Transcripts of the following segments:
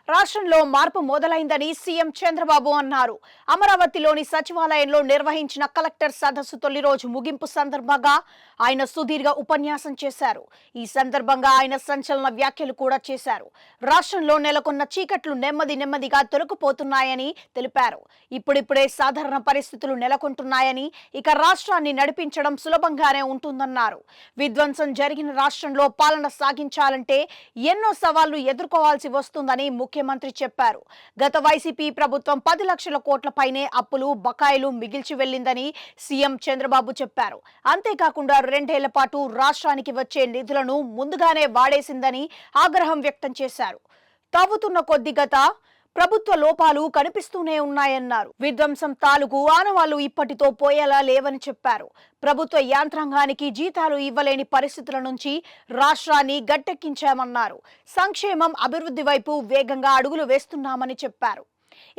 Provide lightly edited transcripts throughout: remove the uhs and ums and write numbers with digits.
రాష్ట్రంలో మార్పు మొదలైందని సీఎం చంద్రబాబు అన్నారు. అమరావతిలోని సచివాలయంలో నిర్వహించిన కలెక్టర్ సదస్సు తొలి రోజు ముగింపు సందర్భంగా ఆయన సుదీర్ఘ ఉపన్యాసం చేశారు. ఈ సందర్భంగా ఆయన సంచలన వ్యాఖ్యలు కూడా చేశారు. రాష్ట్రంలో నెలకొన్న చీకట్లు నెమ్మదిగా తొలగిపోతున్నాయని తెలిపారు. ఇప్పుడిప్పుడే సాధారణ పరిస్థితులు నెలకొంటున్నాయని, ఇక రాష్ట్రాన్ని నడిపించడం సులభంగానే ఉంటుందన్నారు. విధ్వంసం జరిగిన రాష్ట్రంలో పాలన సాగించాలంటే ఎన్నో సవాళ్లు ఎదుర్కోవాల్సి వస్తుందని ముఖ్యమంత్రి చెప్పారు. గత వైసీపీ ప్రభుత్వం 10 లక్షల కోట్ల పైనే అప్పులు బకాయిలు మిగిల్చి వెళ్లిందని సీఎం చంద్రబాబు చెప్పారు. అంతేకాకుండా 2 ఏళ్ల పాటు రాష్ట్రానికి వచ్చే నిధులను ముందుగానే వాడేసిందని ఆగ్రహం వ్యక్తం చేశారు. తావుతున్న కొద్ది గత ప్రభుత్వ లోపాలు కనిపిస్తూనే ఉన్నాయన్నారు. విధ్వంసం తాలూకు ఆనవాళ్లు ఇప్పటితో పోయేలా లేవని చెప్పారు. ప్రభుత్వ యాంత్రాంగానికి జీతాలు ఇవ్వలేని పరిస్థితుల నుంచి రాష్ట్రాన్ని గట్టెక్కించామన్నారు. సంక్షేమం అభివృద్ధి వైపు వేగంగా అడుగులు వేస్తున్నామని చెప్పారు.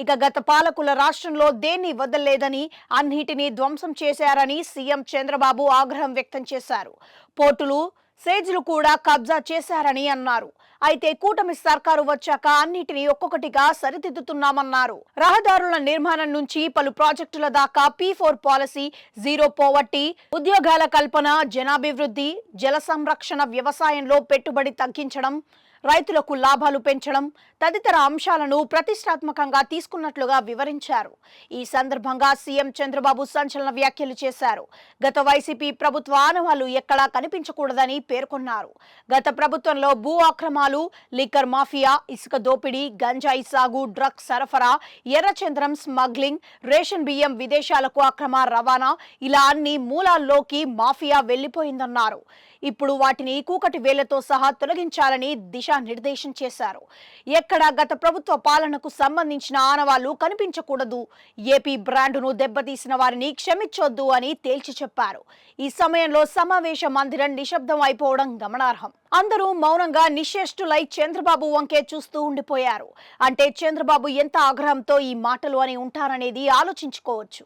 ఇక గత పాలకుల రాష్ట్రంలో దేన్ని వదలలేదని, అన్నిటినీ ధ్వంసం చేశారని సీఎం చంద్రబాబు ఆగ్రహం వ్యక్తం చేశారు. పోర్టులు సేజ్లు కూడా కబ్జా చేశారని అన్నారు. అయితే కూటమి సర్కారు వచ్చాక అన్నిటినీ ఒక్కొక్కటిగా సరిదిద్దుతున్నామన్నారు. రహదారుల నిర్మాణం నుంచి పలు ప్రాజెక్టుల దాకా P4 పాలసీ, జీరో పోవర్టీ, ఉద్యోగాల కల్పన, జనాభివృద్ధి, జల సంరక్షణ, వ్యవసాయంలో పెట్టుబడి తగ్గించడం, రైతులకు లాభాలు పెంచడం తదితర అంశాలను ప్రతిష్టాత్మకంగా తీసుకున్నట్లుగా వివరించారు. ఈ సందర్భంగా సీఎం చంద్రబాబు సంచలన వ్యాఖ్యలు చేశారు. గత వైసీపీ ప్రభుత్వ ఆనవాళ్లు ఎక్కడా కనిపించకూడదని పేర్కొన్నారు. గత ప్రభుత్వంలో భూ అక్రమాలు, లిక్కర్ మాఫియా, ఇసుక దోపిడీ, గంజాయి సాగు, డ్రగ్స్ సరఫరా, ఎర్రచంద్రం స్మగ్లింగ్, రేషన్ బియ్యం విదేశాలకు అక్రమ రవాణా, ఇలా అన్ని మూలాల్లోకి మాఫియా వెళ్లిపోయిందన్నారు. ఇప్పుడు వాటిని కూకటి వేళ్లతో సహా తొలగించాలని దిశానిర్దేశం చేశారు. ఎక్కడా గత ప్రభుత్వ పాలనకు సంబంధించిన ఆనవాళ్లు కనిపించకూడదు. ఏపీ బ్రాండును దెబ్బతీసిన వారిని క్షమించొద్దు అని తేల్చి చెప్పారు. ఈ సమయంలో సమావేశ మందిరం నిశ్శబ్దం అయిపోవడం గమనార్హం. అందరూ మౌనంగా నిశ్చేష్టులై చంద్రబాబు వంకే చూస్తూ ఉండిపోయారు. అంటే చంద్రబాబు ఎంత ఆగ్రహంతో ఈ మాటలు అని ఉంటారనేది ఆలోచించుకోవచ్చు.